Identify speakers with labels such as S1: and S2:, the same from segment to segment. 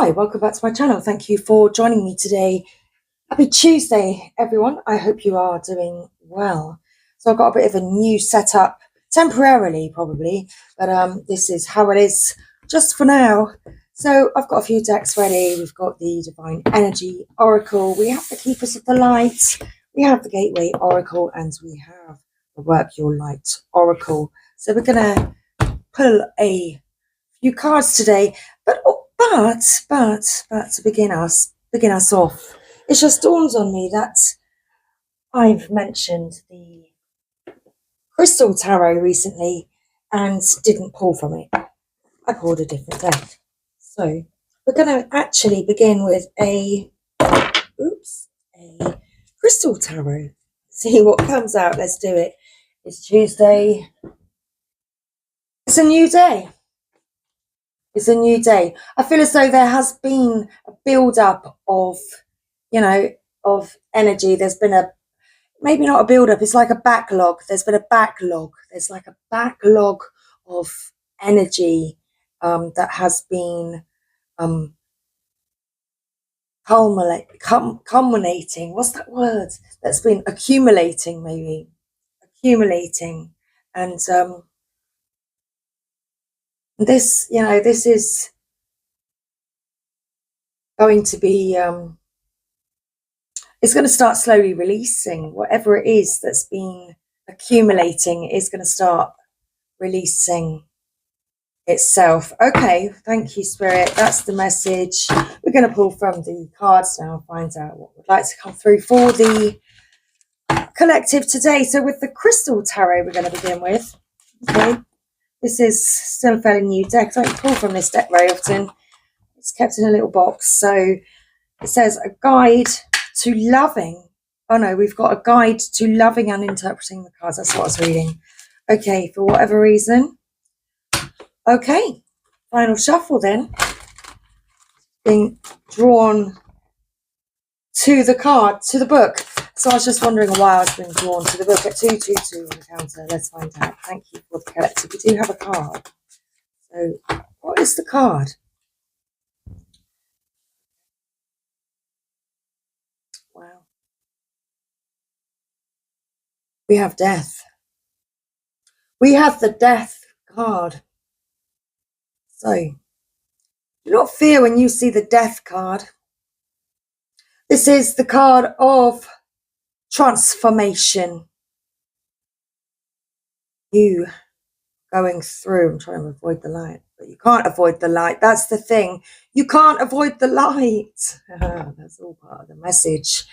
S1: Hi, welcome back to my channel. Thank you for joining me today. Happy Tuesday, everyone. I hope you are doing well. So I've got a bit of a new setup, temporarily probably, but this is how it is just for now. So I've got a few decks ready. We've got the Divine Energy Oracle. We have the Keepers of the Light. We have the Gateway Oracle, and we have the Work Your Light Oracle. So we're going to pull a few cards today, but to begin us off, it just dawns on me that I've mentioned the Crystal Tarot recently and didn't pull from it. I pulled a different deck. So we're going to actually begin with a Crystal Tarot. See what comes out. Let's do it. It's Tuesday. It's a new day. It's a new day. I feel as though there has been a build-up of, of energy. There's been maybe not a build-up, it's like a backlog. There's been a backlog. There's like a backlog of energy that has been culminating. What's that word? That's been accumulating, maybe. Accumulating. And this is going to be it's going to start slowly releasing whatever it is that's been accumulating. Is going to start releasing itself. Okay, thank you, Spirit. That's the message. We're going to pull from the cards now and find out what would like to come through for the collective today. So with the Crystal Tarot we're going to begin with. Okay, this is still a fairly new deck. I don't pull from this deck very often. It's kept in a little box. So it says a guide to loving. Oh no, we've got a guide to loving and interpreting the cards. That's what I was reading. Okay, for whatever reason. Okay, final shuffle then. Being drawn to the card, to the book. So I was just wondering why I was being drawn to the book at 222 on the counter. Let's find out. Thank you for the collective. We do have a card. So what is the card? Wow. We have death. We have the death card. So do not fear when you see the death card. This is the card of transformation. You going through, I'm trying to avoid the light, but you can't avoid the light. That's the thing. You can't avoid the light. That's all part of the message.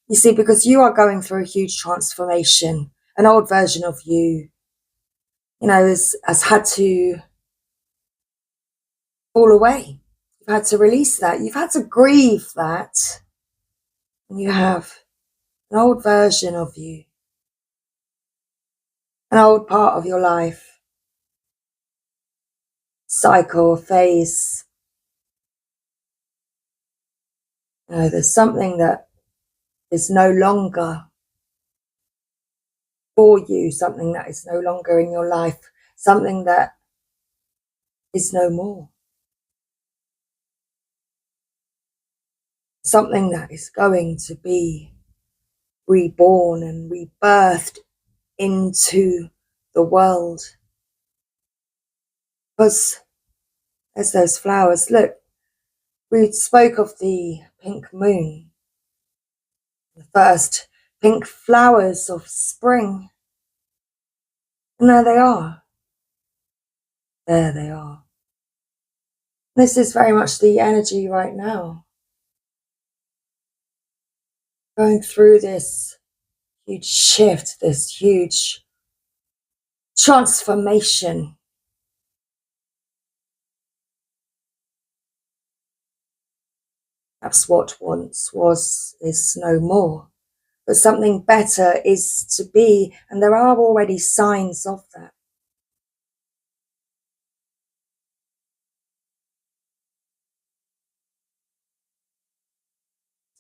S1: You see, because you are going through a huge transformation. An old version of you, has had to fall away. You've had to release that. You've had to grieve that. And you have an old version of you, an old part of your life, cycle, phase. There's something that is no longer for you, something that is no longer in your life, something that is no more. Something that is going to be reborn and rebirthed into the world. Because there's those flowers. Look, we spoke of the pink moon, the first pink flowers of spring. And there they are. There they are. This is very much the energy right now. Going through this huge shift, this huge transformation. Perhaps what once was is no more, but something better is to be, and there are already signs of that.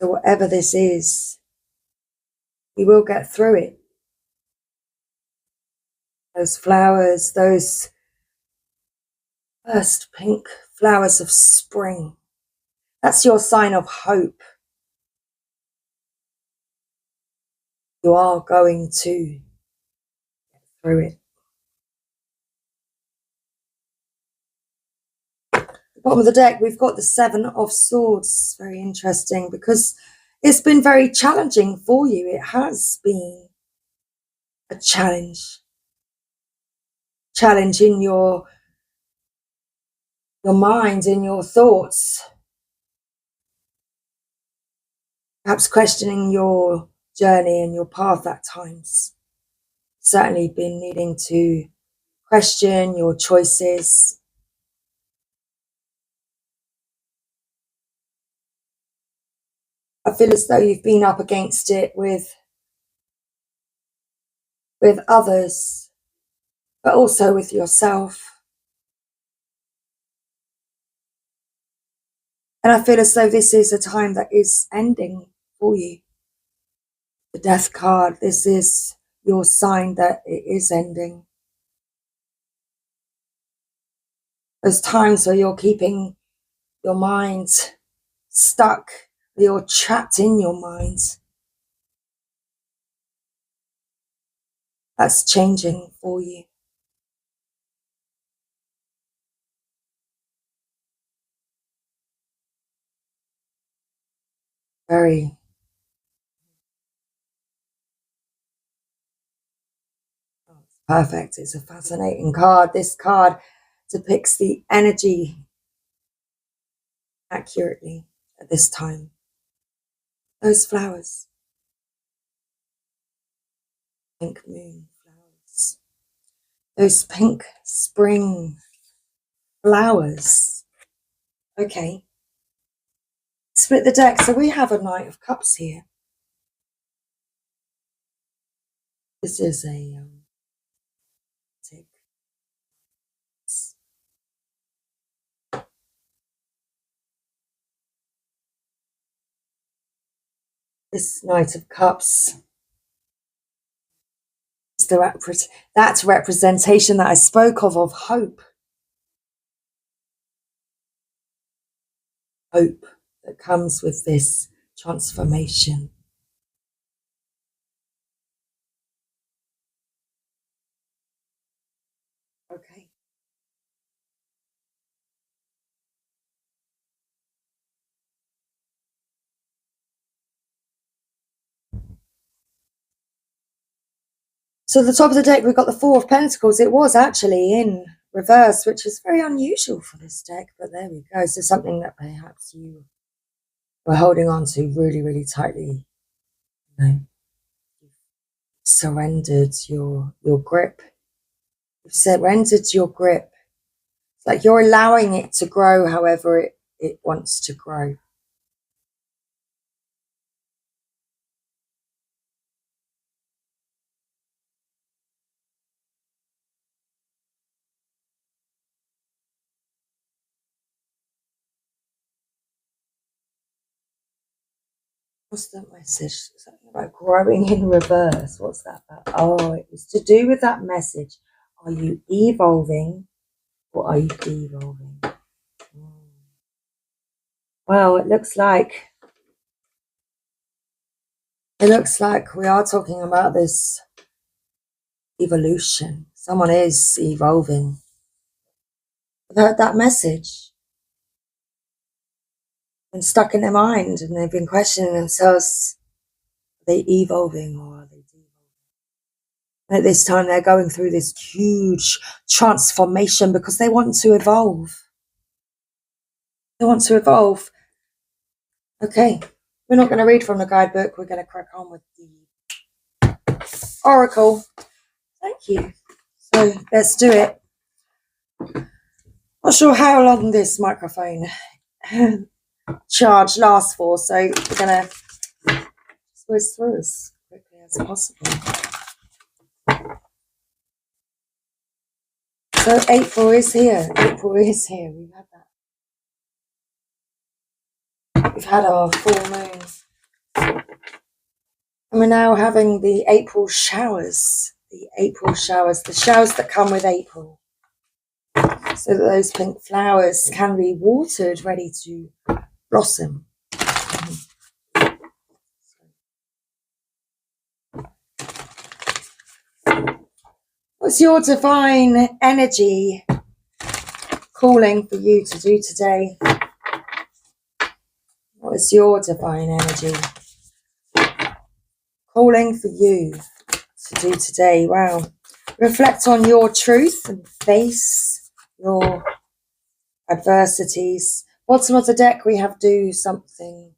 S1: So whatever this is, we will get through it. Those flowers, those first pink flowers of spring, That's your sign of hope. You are going to get through it. Bottom of the deck, we've got the Seven of Swords. Very interesting, because it's been very challenging for you. It has been a challenge in your mind, in your thoughts, perhaps questioning your journey and your path at times. Certainly been needing to question your choices. I feel as though you've been up against it with others, but also with yourself. And I feel as though this is a time that is ending for you. The Death card, this is your sign that it is ending. There's times where you're keeping your mind stuck, you're trapped in your mind. That's changing for you. Very. Perfect. It's a fascinating card. This card depicts the energy accurately at this time. Those flowers. Pink moon flowers. Those pink spring flowers. Okay. Split the deck. So we have a Knight of Cups here. This is a this Knight of Cups is that representation that I spoke of hope. Hope that comes with this transformation. Okay. So at the top of the deck, we've got the Four of Pentacles. It was actually in reverse, which is very unusual for this deck, but there we go. So something that perhaps you were holding on to really, really tightly. You know, you've surrendered your grip. You've surrendered your grip. It's like you're allowing it to grow however it wants to grow. What's the message? Something about growing in reverse. What's that about? Oh, it was to do with that message. Are you evolving or are you devolving? Well, it looks like we are talking about this evolution. Someone is evolving. They've heard that message. Been stuck in their mind and they've been questioning themselves. Are they evolving or are they devolving? And at this time, they're going through this huge transformation because they want to evolve. They want to evolve. Okay, we're not going to read from the guidebook. We're going to crack on with the oracle. Thank you. So let's do it. Not sure how long this microphone charge lasts for, so we're going to whiz through as quickly as possible. So April is here. April is here. We've had that. We've had our full moon. And we're now having the April showers. The April showers. The showers that come with April. So that those pink flowers can be watered, ready to blossom. What's your divine energy calling for you to do today? What is your divine energy calling for you to do today? Wow. Reflect on your truth and face your adversities. Bottom of the deck, we have do something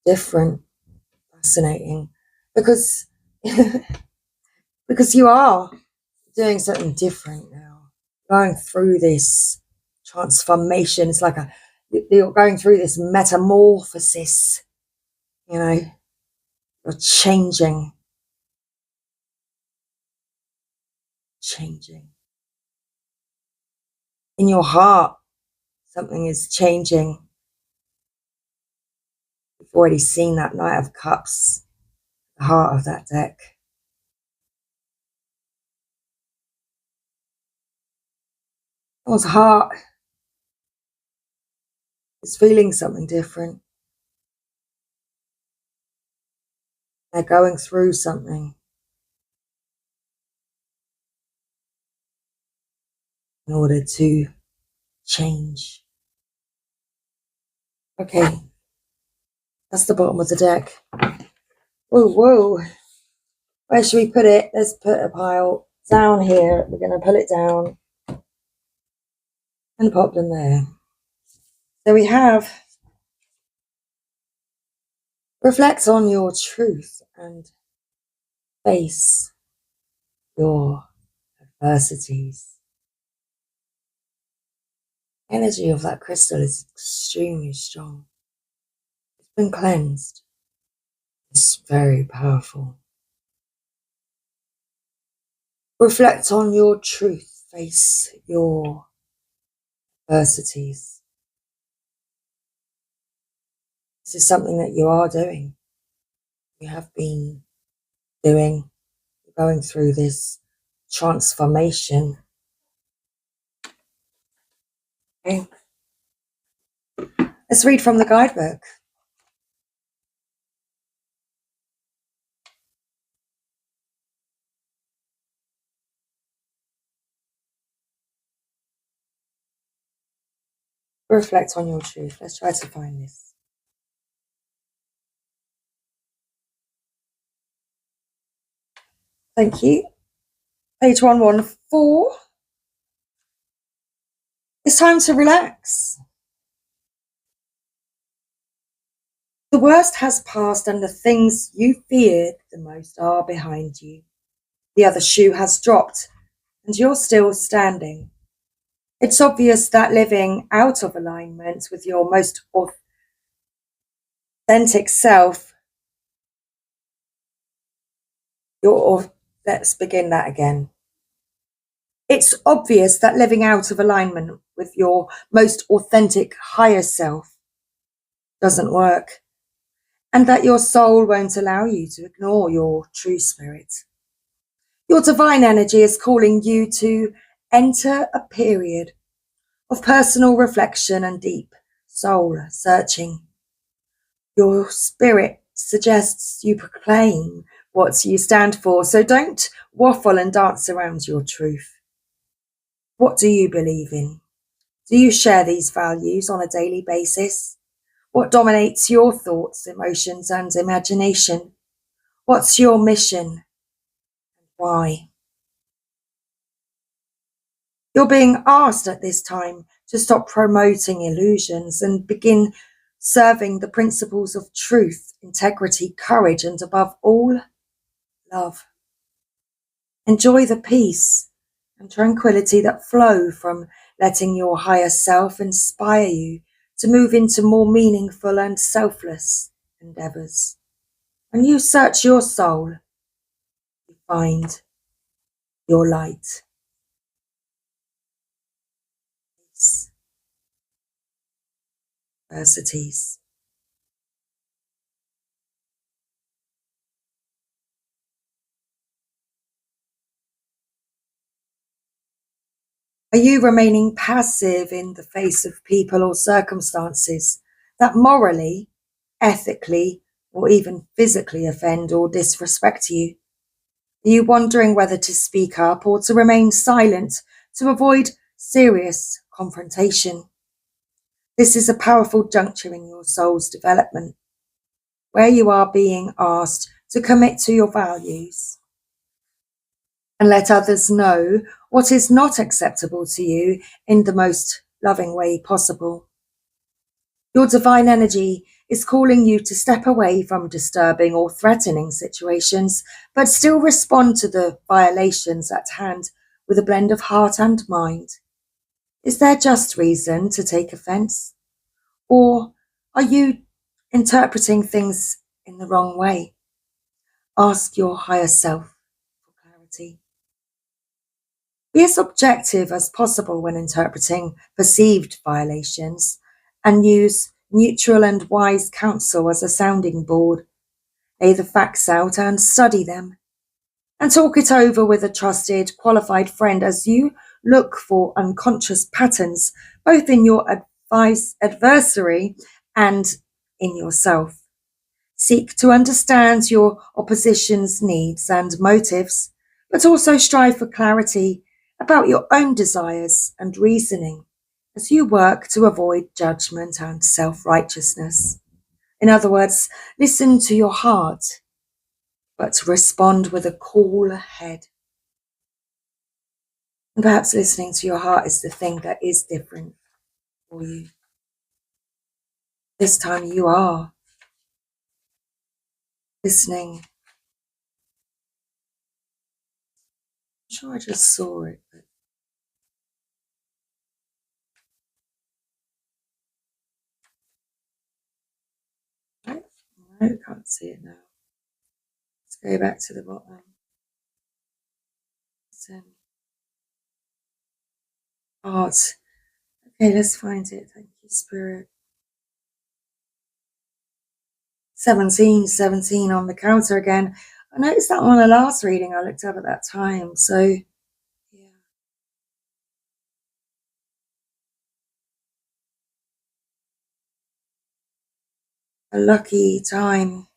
S1: different. Fascinating. Because you are doing something different now. Going through this transformation. It's like you're going through this metamorphosis. You know, you're changing. In your heart, something is changing. You've already seen that Knight of Cups, the heart of that deck. Someone's heart is feeling something different. They're going through something in order to change. Okay, that's the bottom of the deck. Whoa. Where should we put it? Let's put a pile down here. We're going to pull it down and pop them there. So we have reflect on your truth and face your adversities. Energy of that crystal is extremely strong. It's been cleansed. It's very powerful. Reflect on your truth. Face your adversities. This is something that you are doing. You have been doing. You're going through this transformation. Okay. Let's read from the guidebook. Reflect on your truth. Let's try to find this. Thank you. Page 114. It's time to relax. The worst has passed and the things you feared the most are behind you. The other shoe has dropped and you're still standing. It's obvious that living out of alignment with your most authentic self, let's begin that again. It's obvious that living out of alignment with your most authentic higher self doesn't work, and that your soul won't allow you to ignore your true spirit. Your divine energy is calling you to enter a period of personal reflection and deep soul searching. Your spirit suggests you proclaim what you stand for, so don't waffle and dance around your truth. What do you believe in? Do you share these values on a daily basis? What dominates your thoughts, emotions, and imagination? What's your mission? Why? You're being asked at this time to stop promoting illusions and begin serving the principles of truth, integrity, courage, and above all, love. Enjoy the peace and tranquility that flow from letting your higher self inspire you to move into more meaningful and selfless endeavors. When you search your soul, you find your light. Peace. Adversities. Are you remaining passive in the face of people or circumstances that morally, ethically, or even physically offend or disrespect you? Are you wondering whether to speak up or to remain silent to avoid serious confrontation? This is a powerful juncture in your soul's development, where you are being asked to commit to your values and let others know what is not acceptable to you in the most loving way possible. Your divine energy is calling you to step away from disturbing or threatening situations, but still respond to the violations at hand with a blend of heart and mind. Is there just reason to take offense? Or are you interpreting things in the wrong way? Ask your higher self for clarity. Be as objective as possible when interpreting perceived violations and use neutral and wise counsel as a sounding board. Lay the facts out and study them, and talk it over with a trusted, qualified friend as you look for unconscious patterns both in your adversary and in yourself. Seek to understand your opposition's needs and motives, but also strive for clarity about your own desires and reasoning as you work to avoid judgment and self-righteousness. In other words, listen to your heart, but respond with a cool head. And perhaps listening to your heart is the thing that is different for you. This time you are listening. I'm sure I just saw it, but I can't see it now. Let's go back to the bottom. Heart. Okay, let's find it. Thank you, Spirit. 17 on the counter again. I noticed that on the last reading I looked up at that time. So, yeah. A lucky time.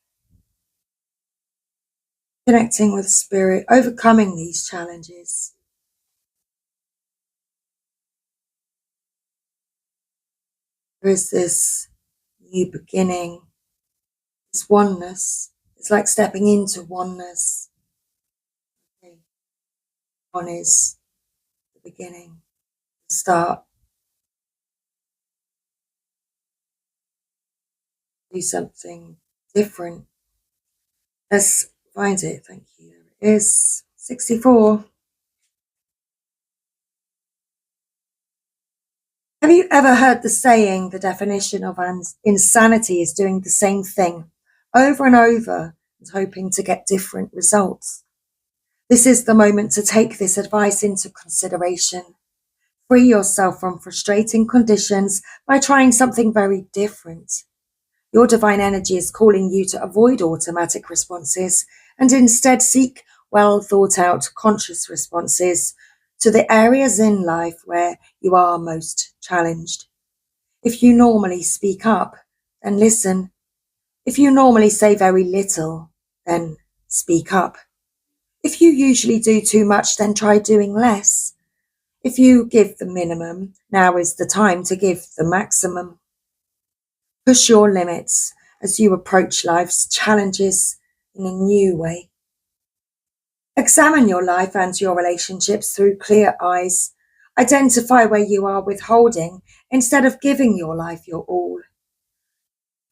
S1: Connecting with Spirit, overcoming these challenges. There is this new beginning, this oneness. It's like stepping into oneness. Okay. One is the beginning, the start. Do something different. Let's find it. Thank you. There it is. 64. Have you ever heard the saying, the definition of insanity is doing the same thing over and over and hoping to get different results? This is the moment to take this advice into consideration. Free yourself from frustrating conditions by trying something very different. Your divine energy is calling you to avoid automatic responses and instead seek well thought out conscious responses to the areas in life where you are most challenged. If you normally speak up, then listen. If you normally say very little, then speak up. If you usually do too much, then try doing less. If you give the minimum, now is the time to give the maximum. Push your limits as you approach life's challenges in a new way. Examine your life and your relationships through clear eyes. Identify where you are withholding instead of giving your life your all.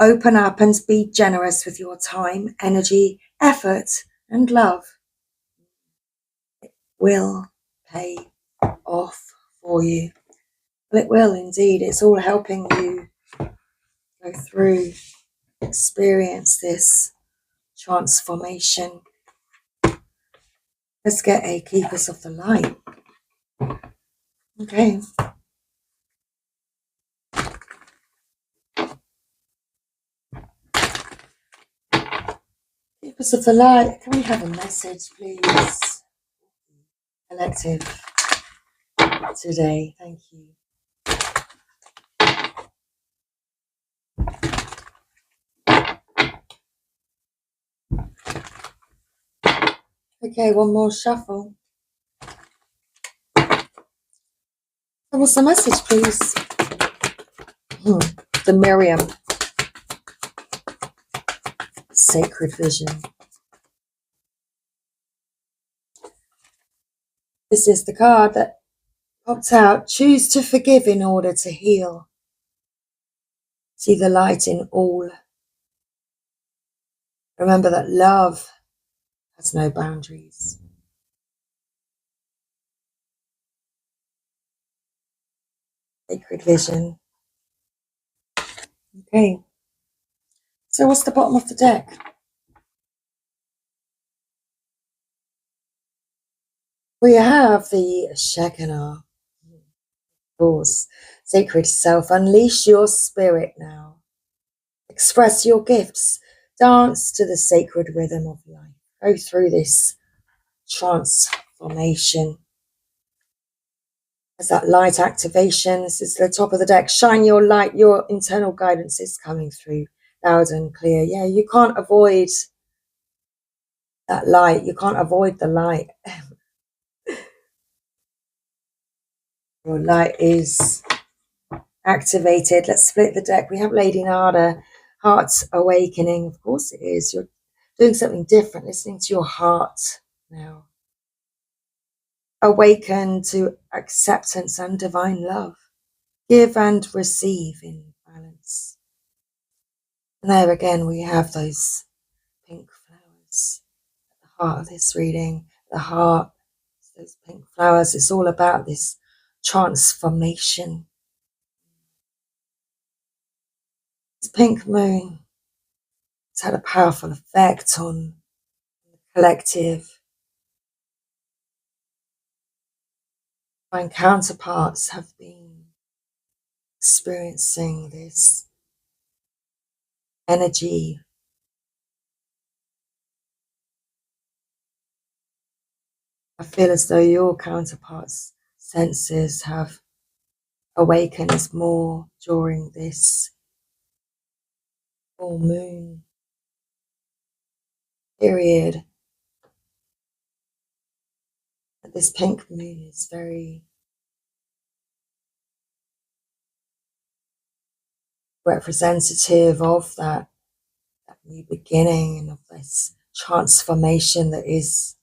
S1: Open up and be generous with your time, energy, effort, and love. It will pay off for you. Well, it will indeed. It's all helping you go through, experience this transformation. Let's get a Keepers of the Light. Okay. Keepers of the Light, can we have a message, please? Collective today. Thank you. Okay, one more shuffle. And what's the message, please? The Miriam. Sacred vision. This is the card that popped out. Choose to forgive in order to heal. See the light in all. Remember that love has no boundaries. Sacred vision. Okay. So what's the bottom of the deck? We have the Shekinah. Of course. Sacred self. Unleash your spirit now. Express your gifts. Dance to the sacred rhythm of life. Go through this transformation. As that light activation, this is the top of the deck. Shine your light. Your internal guidance is coming through loud and clear. Yeah, you can't avoid that light. You can't avoid the light. Your light is activated. Let's split the deck. We have Lady Nada, Heart's Awakening. Of course it is. You're doing something different, listening to your heart now. Awaken to acceptance and divine love. Give and receive in balance. And there again, we have those pink flowers at the heart of this reading. The heart, those pink flowers, it's all about this transformation. This pink moon has had a powerful effect on the collective. My counterparts have been experiencing this energy. I feel as though your counterparts' senses have awakened more during this full moon period. But this pink moon is very representative of that new beginning and of this transformation that is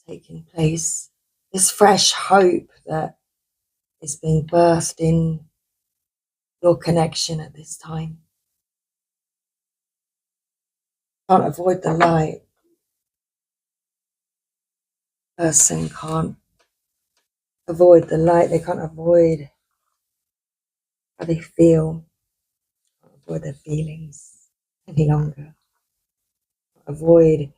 S1: taking place. This fresh hope that is being birthed in your connection at this time. Can't avoid the light. Person can't avoid the light. They can't avoid how they feel. Can't avoid their feelings any longer. Can't avoid,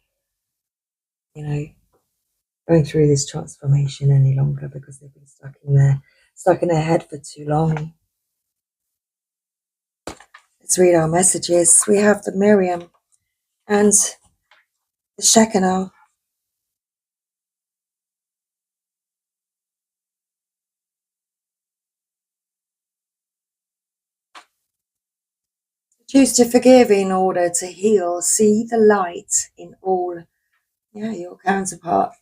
S1: going through this transformation any longer because they've been stuck in their head for too long. Let's read our messages. We have the Miriam and the Shekinah. Choose to forgive in order to heal. See the light in all. Yeah, your counterpart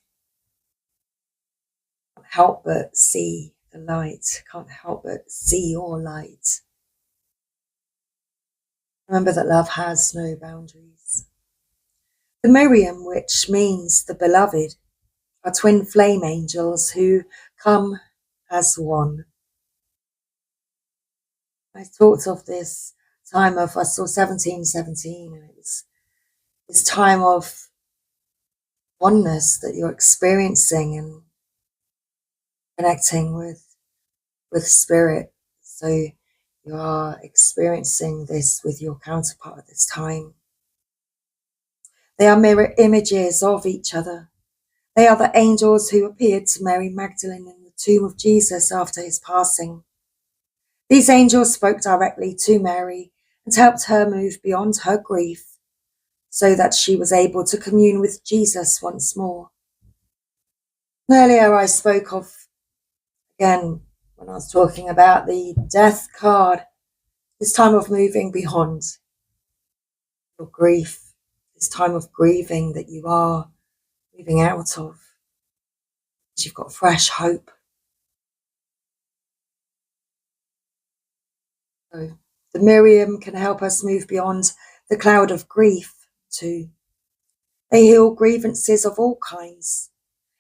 S1: can't help but see the light. Can't help but see your light. Remember that love has no boundaries. The Miriam, which means the beloved, are twin flame angels who come as one. I talked of this time of, I saw 1717, and it was this time of oneness that you're experiencing and connecting with spirit. So you are experiencing this with your counterpart at this time. They are mirror images of each other. They are the angels who appeared to Mary Magdalene in the tomb of Jesus after his passing. These angels spoke directly to Mary and helped her move beyond her grief so that she was able to commune with Jesus once more. Earlier I spoke of, again, when I was talking about the death card, this time of moving beyond your grief, this time of grieving that you are moving out of. You've got fresh hope. So the Miriam can help us move beyond the cloud of grief too. They heal grievances of all kinds,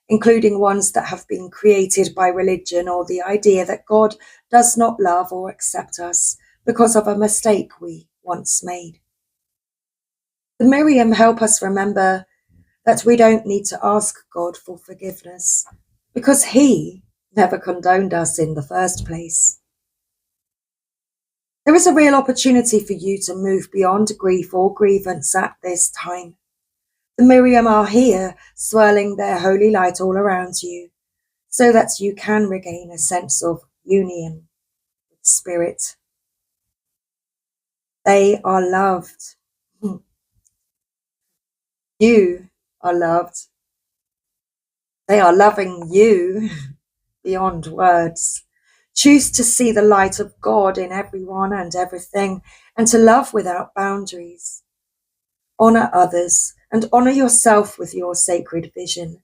S1: including ones that have been created by religion or the idea that God does not love or accept us because of a mistake we once made. The Miriam help us remember that we don't need to ask God for forgiveness because He never condoned us in the first place. There is a real opportunity for you to move beyond grief or grievance at this time. The Miriam are here, swirling their holy light all around you, so that you can regain a sense of union with Spirit. They are loved. You are loved. They are loving you beyond words. Choose to see the light of God in everyone and everything, and to love without boundaries. Honor others and honor yourself with your sacred vision.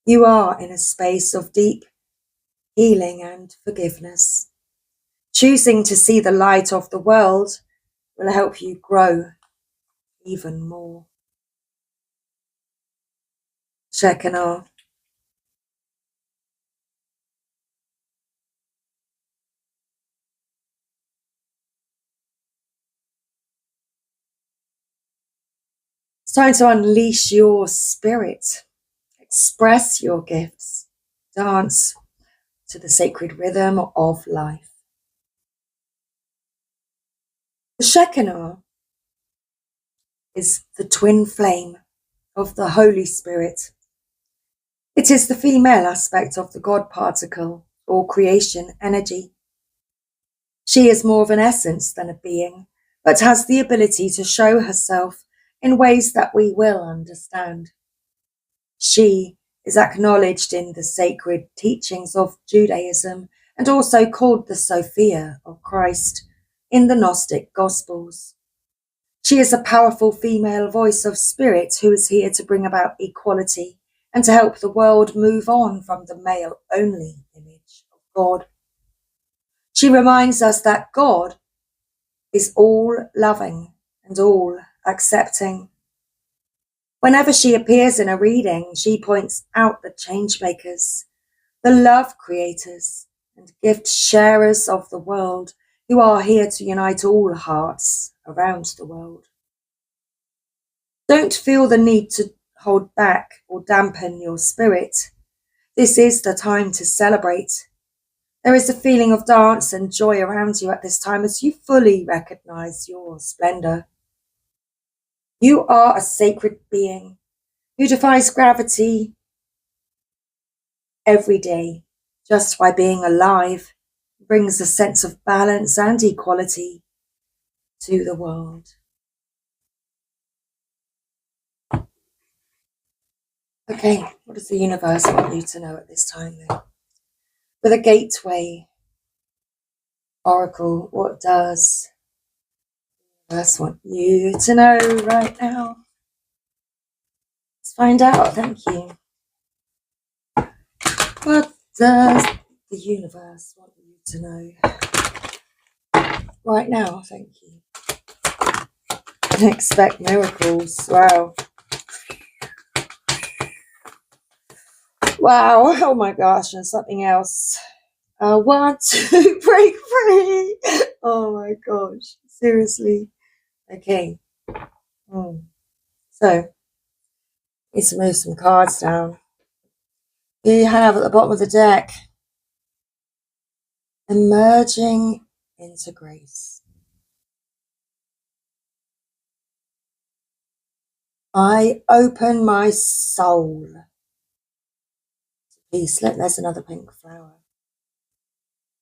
S1: You are in a space of deep healing and forgiveness. Choosing to see the light of the world will help you grow even more. Shekinah. It's time to unleash your spirit. Express your gifts. Dance to the sacred rhythm of life. The Shekinah is the twin flame of the Holy Spirit. It is the female aspect of the God particle or creation energy. She is more of an essence than a being, but has the ability to show herself in ways that we will understand. She is acknowledged in the sacred teachings of Judaism and also called the Sophia of Christ in the Gnostic Gospels. She is a powerful female voice of spirit who is here to bring about equality and to help the world move on from the male-only image of God. She reminds us that God is all loving and all accepting. Whenever she appears in a reading, she points out the change makers, the love creators and gift sharers of the world who are here to unite all hearts around the world. Don't feel the need to hold back or dampen your spirit. This is the time to celebrate. There is a feeling of dance and joy around you at this time as you fully recognize your splendor. You are a sacred being who defies gravity every day. Just by being alive brings a sense of balance and equality to the world. Okay, what does the universe want you to know at this time then? With a gateway oracle, what does the universe want you to know right now? Let's find out. Thank you. What does the universe want you to know right now? Thank you. Expect miracles. Wow. Wow. Oh my gosh. And something else. I want to break free. Oh my gosh. Seriously. Okay. So, let's move some cards down. You have at the bottom of the deck, emerging into grace. I open my soul to peace. Look, there's another pink flower.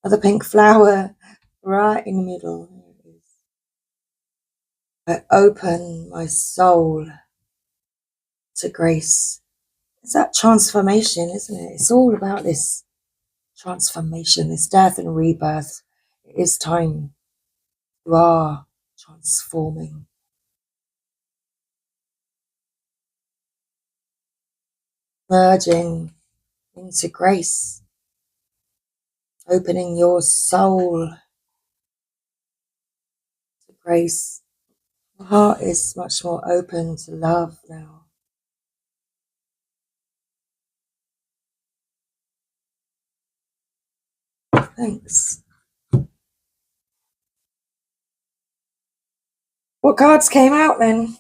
S1: Another pink flower right in the middle. There it is. I open my soul to grace. It's that transformation, isn't it? It's all about this transformation, this death and rebirth. It is time. You are transforming. merging into grace, opening your soul to grace. The heart is much more open to love now. Thanks. What cards came out then?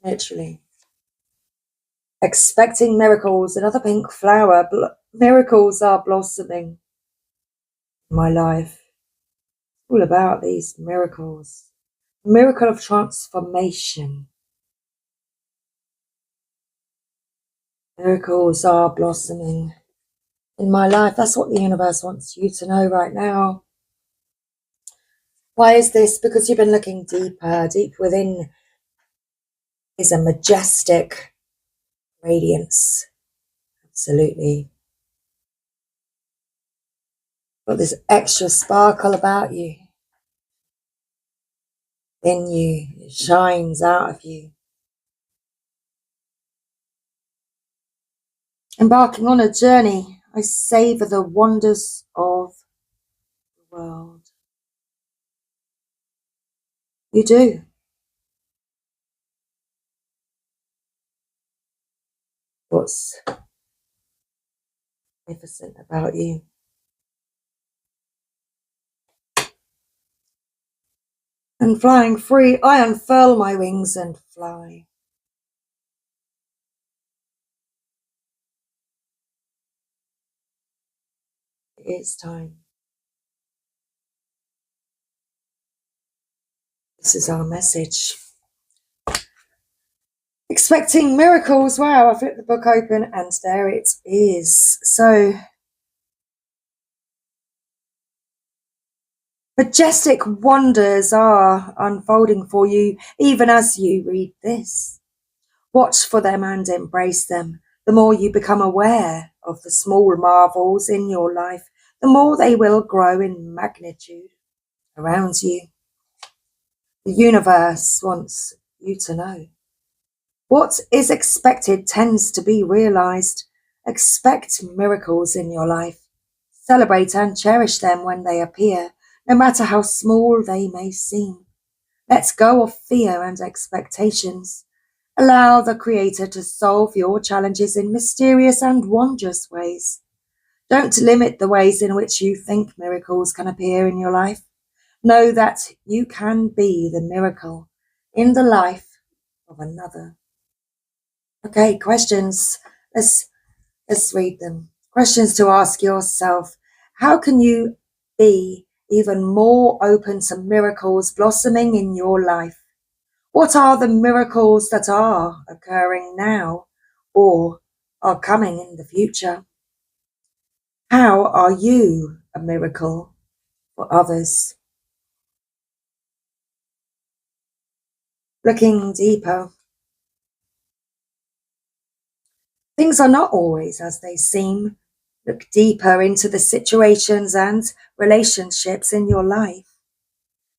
S1: Literally. Expecting miracles. Another pink flower. Miracles are blossoming in my life. All about these miracles. Miracle of transformation. Miracles are blossoming in my life. That's what the universe wants you to know right now. Why is this? Because you've been looking deeper. Deep within is a majestic radiance. Absolutely. Got this extra sparkle about you. In you. It shines out of you. Embarking on a journey, I savor the wonders of the world. You do. What's magnificent about you? And flying free, I unfurl my wings and fly. It is time. This is our message. Expecting miracles. Wow, I flipped the book open and there it is. So, majestic wonders are unfolding for you, even as you read this. Watch for them and embrace them. The more you become aware of the small marvels in your life, the more they will grow in magnitude around you. The universe wants you to know. What is expected tends to be realized. Expect miracles in your life. Celebrate and cherish them when they appear, no matter how small they may seem. Let go of fear and expectations. Allow the Creator to solve your challenges in mysterious and wondrous ways. Don't limit the ways in which you think miracles can appear in your life. Know that you can be the miracle in the life of another. Okay, questions. Let's read them. Questions to ask yourself. How can you be even more open to miracles blossoming in your life? What are the miracles that are occurring now or are coming in the future? How are you a miracle for others? Looking deeper. Things are not always as they seem. Look deeper into the situations and relationships in your life.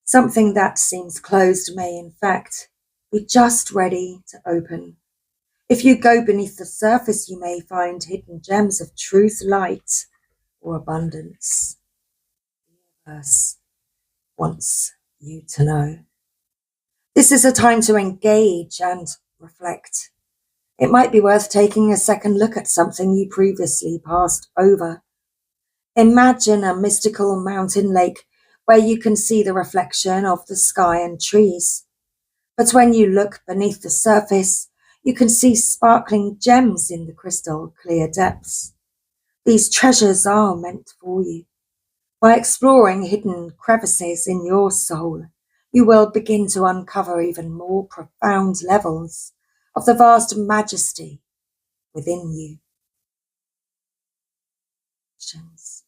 S1: Something that seems closed may, in fact, be just ready to open. If you go beneath the surface, you may find hidden gems of truth, light, or abundance. The universe wants you to know. This is a time to engage and reflect. It might be worth taking a second look at something you previously passed over. Imagine a mystical mountain lake where you can see the reflection of the sky and trees. But when you look beneath the surface, you can see sparkling gems in the crystal clear depths. These treasures are meant for you. By exploring hidden crevices in your soul, you will begin to uncover even more profound levels of the vast majesty within you. Questions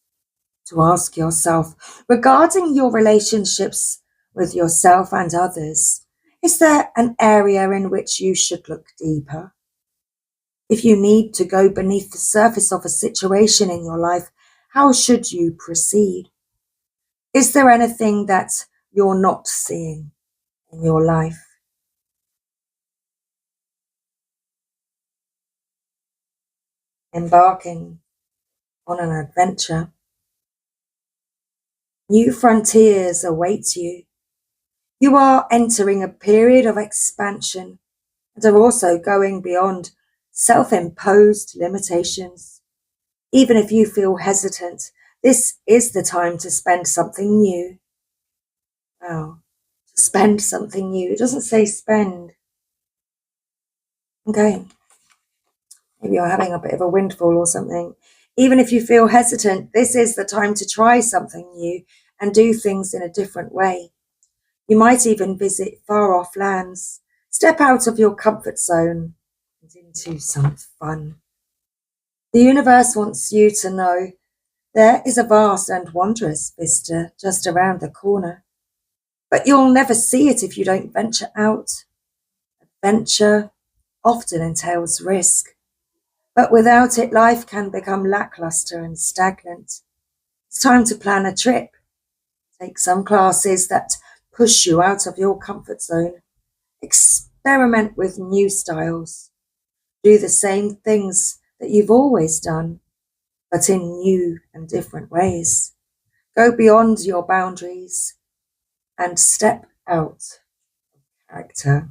S1: to ask yourself regarding your relationships with yourself and others. Is there an area in which you should look deeper? If you need to go beneath the surface of a situation in your life, how should you proceed? Is there anything that you're not seeing in your life. Embarking on an adventure. New frontiers await you. You are entering a period of expansion and are also going beyond self-imposed limitations. Even if you feel hesitant, this is the time to spend something new. Wow. To spend something new. It doesn't say spend. Okay. Maybe you're having a bit of a windfall or something. Even if you feel hesitant, this is the time to try something new and do things in a different way. You might even visit far-off lands. Step out of your comfort zone and into some fun. The universe wants you to know there is a vast and wondrous vista just around the corner. But you'll never see it if you don't venture out. Adventure often entails risk. But without it, life can become lackluster and stagnant. It's time to plan a trip. Take some classes that push you out of your comfort zone. Experiment with new styles. Do the same things that you've always done, but in new and different ways. Go beyond your boundaries and step out of character.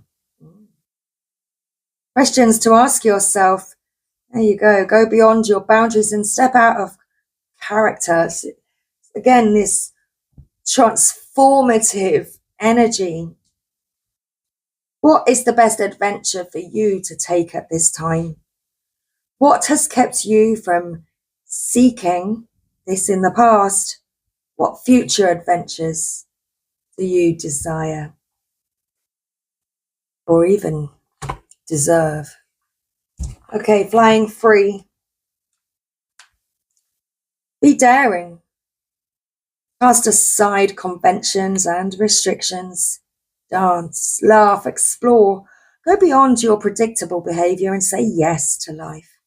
S1: Questions to ask yourself. There you go. Go beyond your boundaries and step out of character. So again, this transformative energy. What is the best adventure for you to take at this time? What has kept you from seeking this in the past? What future adventures do you desire or even deserve? Okay, flying free. Be daring. Cast aside conventions and restrictions. Dance, laugh, explore. Go beyond your predictable behavior and say yes to life.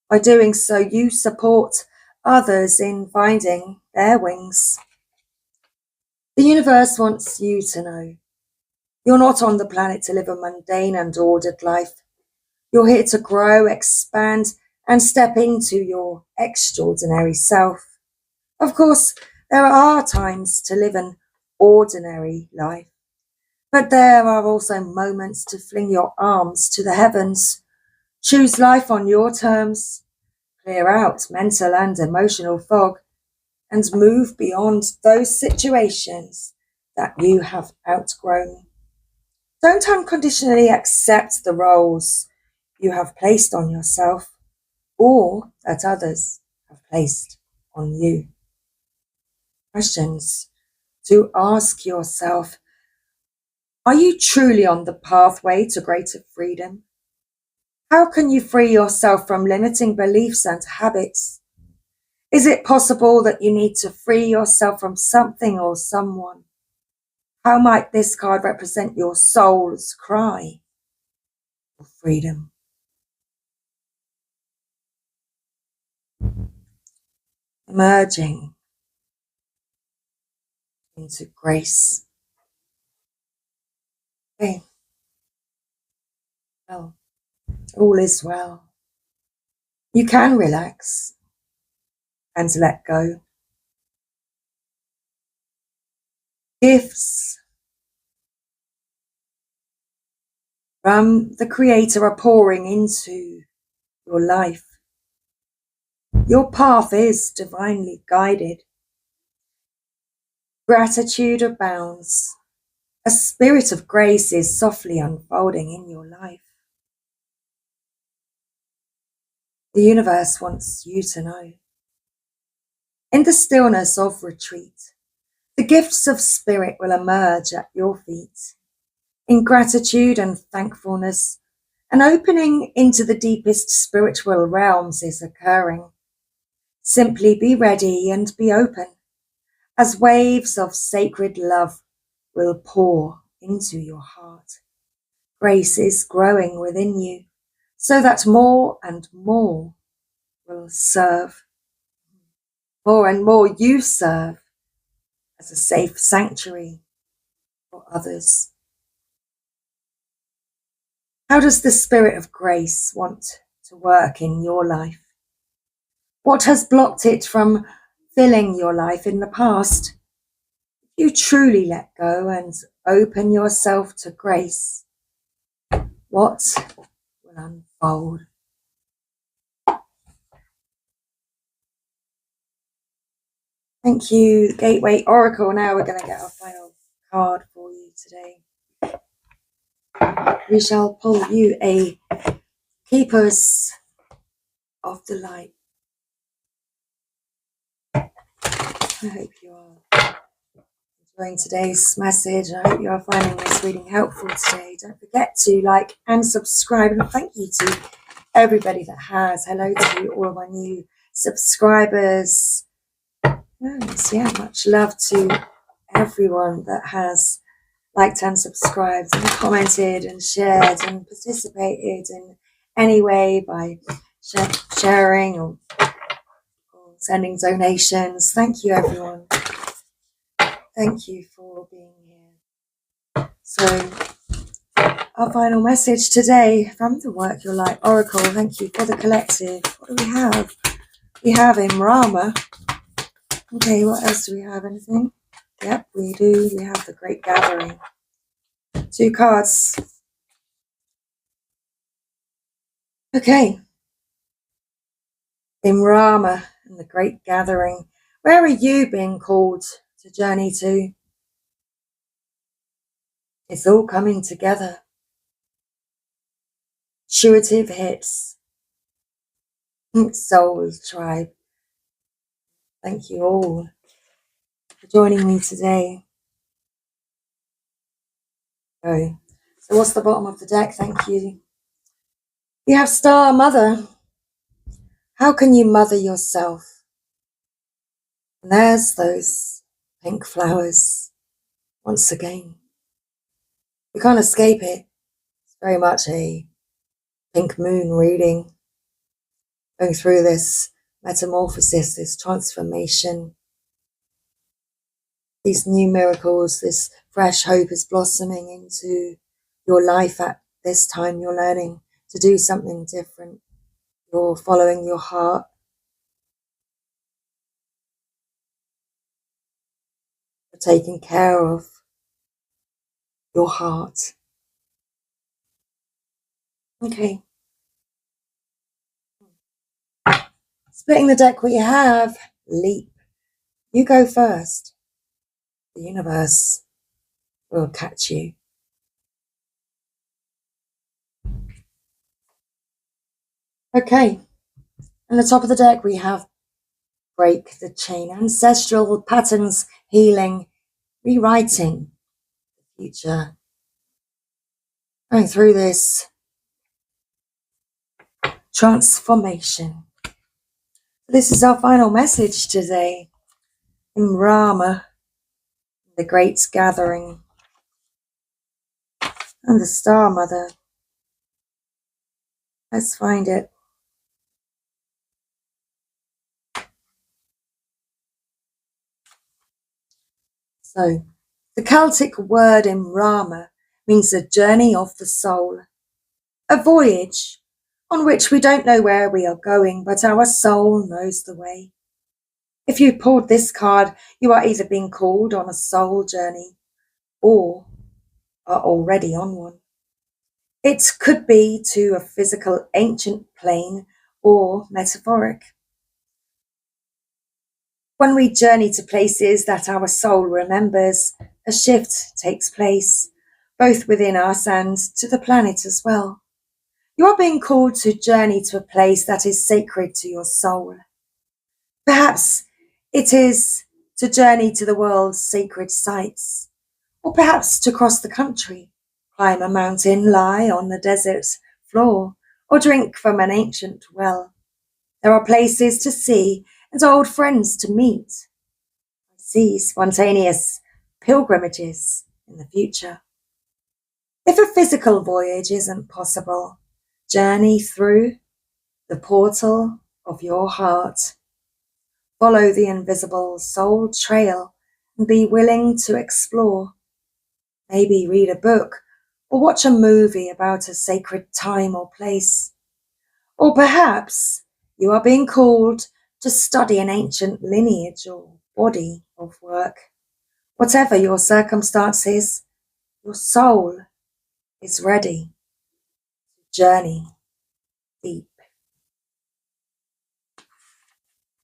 S1: By doing so, you support others in finding their wings. The universe wants you to know you're not on the planet to live a mundane and ordered life. You're here to grow, expand, and step into your extraordinary self. Of course, there are times to live an ordinary life, but there are also moments to fling your arms to the heavens. Choose life on your terms, clear out mental and emotional fog, and move beyond those situations that you have outgrown. Don't unconditionally accept the roles you have placed on yourself or that others have placed on you. Questions to ask yourself. Are you truly on the pathway to greater freedom? How can you free yourself from limiting beliefs and habits? Is it possible that you need to free yourself from something or someone? How might this card represent your soul's cry for freedom? Emerging into grace. Okay. Well, all is well. You can relax and let go. Gifts from the Creator are pouring into your life. Your path is divinely guided. Gratitude abounds. A spirit of grace is softly unfolding in your life. The universe wants you to know. In the stillness of retreat, the gifts of spirit will emerge at your feet. In gratitude and thankfulness, an opening into the deepest spiritual realms is occurring. Simply be ready and be open, as waves of sacred love will pour into your heart. Grace is growing within you, so that more and more will serve. More and more you serve as a safe sanctuary for others. How does the spirit of grace want to work in your life? What has blocked it from filling your life in the past? If you truly let go and open yourself to grace, what will unfold? Thank you, Gateway Oracle. Now we're going to get our final card for you today. We shall pull you a Keepers of the Light. I hope you are enjoying today's message. I hope you are finding this reading helpful today. Don't forget to like and subscribe. And thank you to everybody that has. Hello to all of my new subscribers. Yes, yeah, much love to everyone that has liked and subscribed and commented and shared and participated in any way by sharing or sending donations. Thank you, everyone. Thank you for being here. So, our final message today from the Work Your Light Oracle. Thank you for the collective. What do we have? We have Imrama. Okay, what else do we have? Anything? Yep, we do. We have the Great Gathering. 2 cards. Okay. Imrama and the Great Gathering. Where are you being called to journey to? It's all coming together. Intuitive hits. Soul's Tribe. Thank you all for joining me today. So what's the bottom of the deck? Thank you. You have Star Mother. How can you mother yourself? And there's those pink flowers once again. You can't escape it. It's very much a pink moon reading. Going through this metamorphosis, this transformation. These new miracles, this fresh hope is blossoming into your life at this time. You're learning to do something different. You're following your heart. You're taking care of your heart. Okay. Splitting the deck, we have Leap. You go first. The universe will catch you. Okay. On the top of the deck, we have Break the Chain. Ancestral patterns, healing, rewriting the future. Going through this transformation. This is our final message today. In Rama, the Great Gathering, and the Star Mother. Let's find it. So, the Celtic word Imrama means a journey of the soul, a voyage on which we don't know where we are going, but our soul knows the way. If you pulled this card, you are either being called on a soul journey or are already on one. It could be to a physical ancient plane or metaphoric. When we journey to places that our soul remembers, a shift takes place, both within us and to the planet as well. You are being called to journey to a place that is sacred to your soul. Perhaps it is to journey to the world's sacred sites, or perhaps to cross the country, climb a mountain, lie on the desert floor, or drink from an ancient well. There are places to see and old friends to meet. I see spontaneous pilgrimages in the future. If a physical voyage isn't possible, journey through the portal of your heart. Follow the invisible soul trail and be willing to explore. Maybe read a book or watch a movie about a sacred time or place. Or perhaps you are being called to study an ancient lineage or body of work. Whatever your circumstances, your soul is ready to journey deep.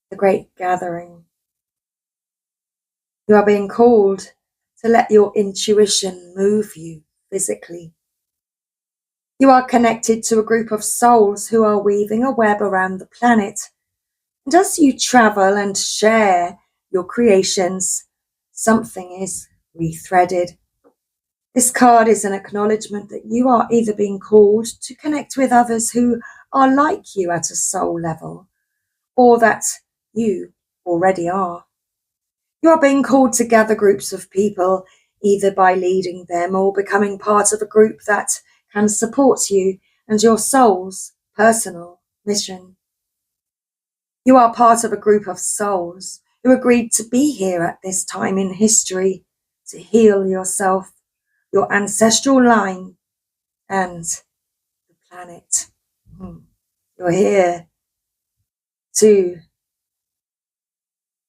S1: The great gathering. You are being called to let your intuition move you physically. You are connected to a group of souls who are weaving a web around the planet. And as you travel and share your creations, something is rethreaded. This card is an acknowledgement that you are either being called to connect with others who are like you at a soul level, or that you already are. You are being called to gather groups of people, either by leading them or becoming part of a group that can support you and your soul's personal mission. You are part of a group of souls who agreed to be here at this time in history to heal yourself, your ancestral line, and the planet. You're here to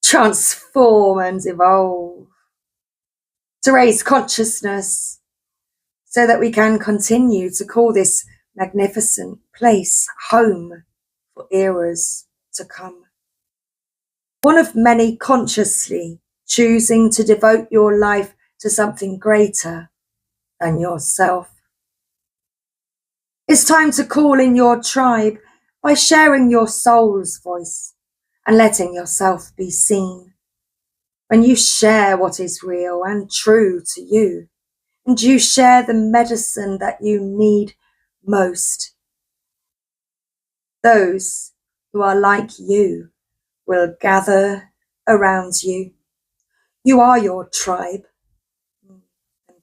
S1: transform and evolve, to raise consciousness so that we can continue to call this magnificent place home for eras to come. One of many consciously choosing to devote your life to something greater than yourself. It's time to call in your tribe by sharing your soul's voice and letting yourself be seen. When you share what is real and true to you, and you share the medicine that you need most, those who are like you will gather around you. You are your tribe, and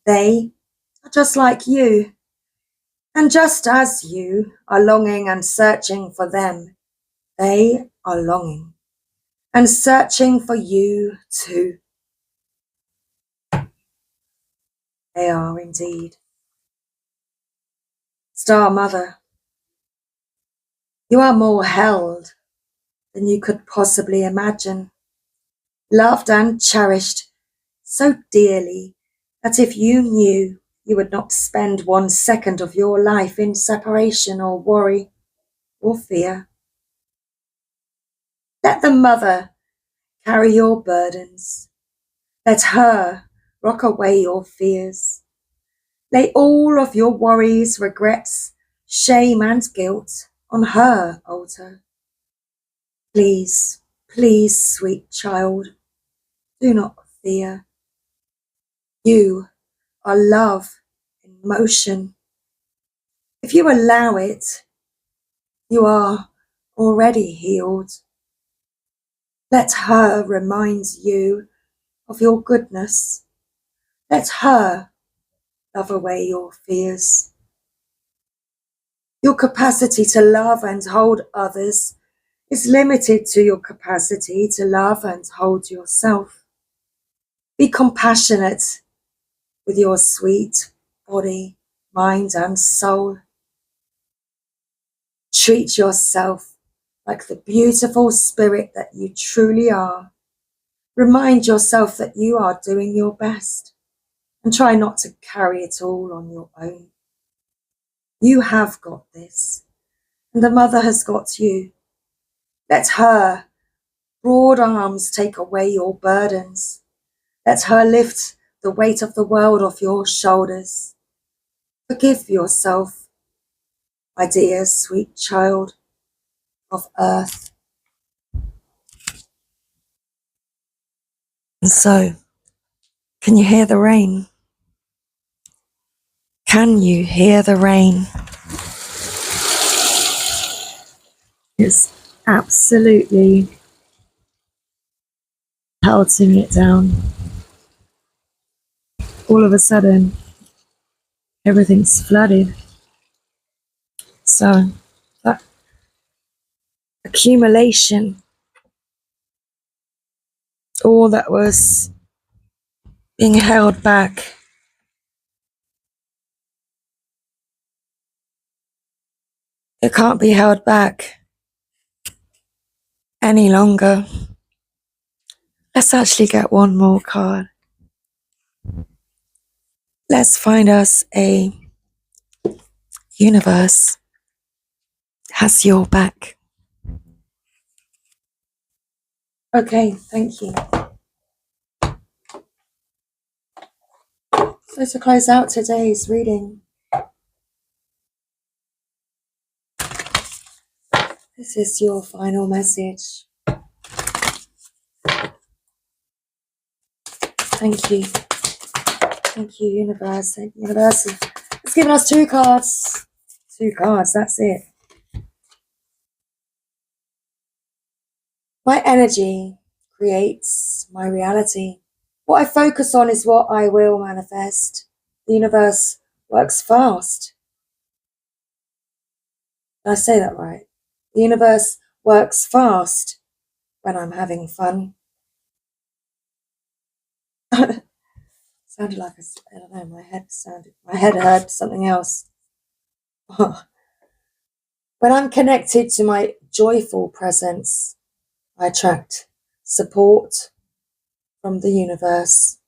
S1: they are just like you. And just as you are longing and searching for them, they are longing and searching for you too. They are indeed. Star Mother, you are more held than you could possibly imagine, loved and cherished so dearly that if you knew, you would not spend 1 second of your life in separation or worry or fear. Let the Mother carry your burdens. Let her rock away your fears. Lay all of your worries, regrets, shame and guilt on her altar. Please, please, sweet child, do not fear. You are love in motion. If you allow it, you are already healed. Let her remind you of your goodness. Let her love away your fears. Your capacity to love and hold others is limited to your capacity to love and hold yourself. Be compassionate with your sweet body, mind, and soul. Treat yourself like the beautiful spirit that you truly are. Remind yourself that you are doing your best and try not to carry it all on your own. You have got this, and the Mother has got you. Let her broad arms take away your burdens. Let her lift the weight of the world off your shoulders. Forgive yourself, my dear sweet child of earth. And so, can you hear the rain? Can you hear the rain? It's absolutely pelting it down. All of a sudden, everything's flooded. So, that accumulation, all that was being held back, It can't be held back any longer. Let's actually get one more card. Let's find us a universe has your back. Okay, thank you. So to close out today's reading, this is your final message. Thank you. Thank you, universe. Thank you, universe. It's given us 2 cards. 2 cards, that's it. My energy creates my reality. What I focus on is what I will manifest. The universe works fast. Did I say that right? The universe works fast when I'm having fun. Sounded like I don't know, my head heard something else. When I'm connected to my joyful presence, I attract support from the universe.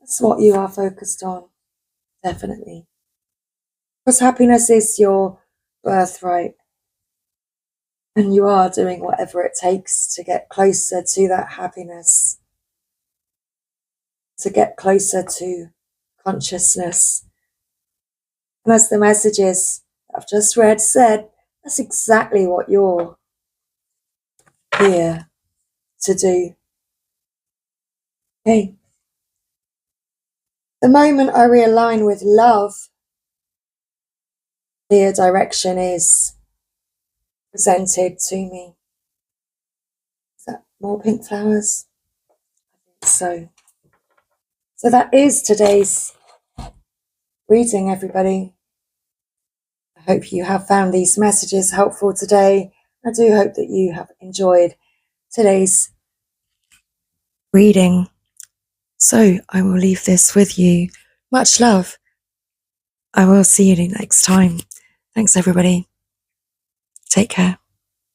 S1: That's what you are focused on, definitely. Because happiness is your birthright, and you are doing whatever it takes to get closer to that happiness, to get closer to consciousness. And as the messages I've just read said, that's exactly what you're here to do. Okay. The moment I realign with love, clear direction is presented to me. Is that more pink flowers? I think so. So that is today's reading, everybody. I hope you have found these messages helpful today. I do hope that you have enjoyed today's reading. So I will leave this with you. Much love. I will see you next time. Thanks, everybody. Take care.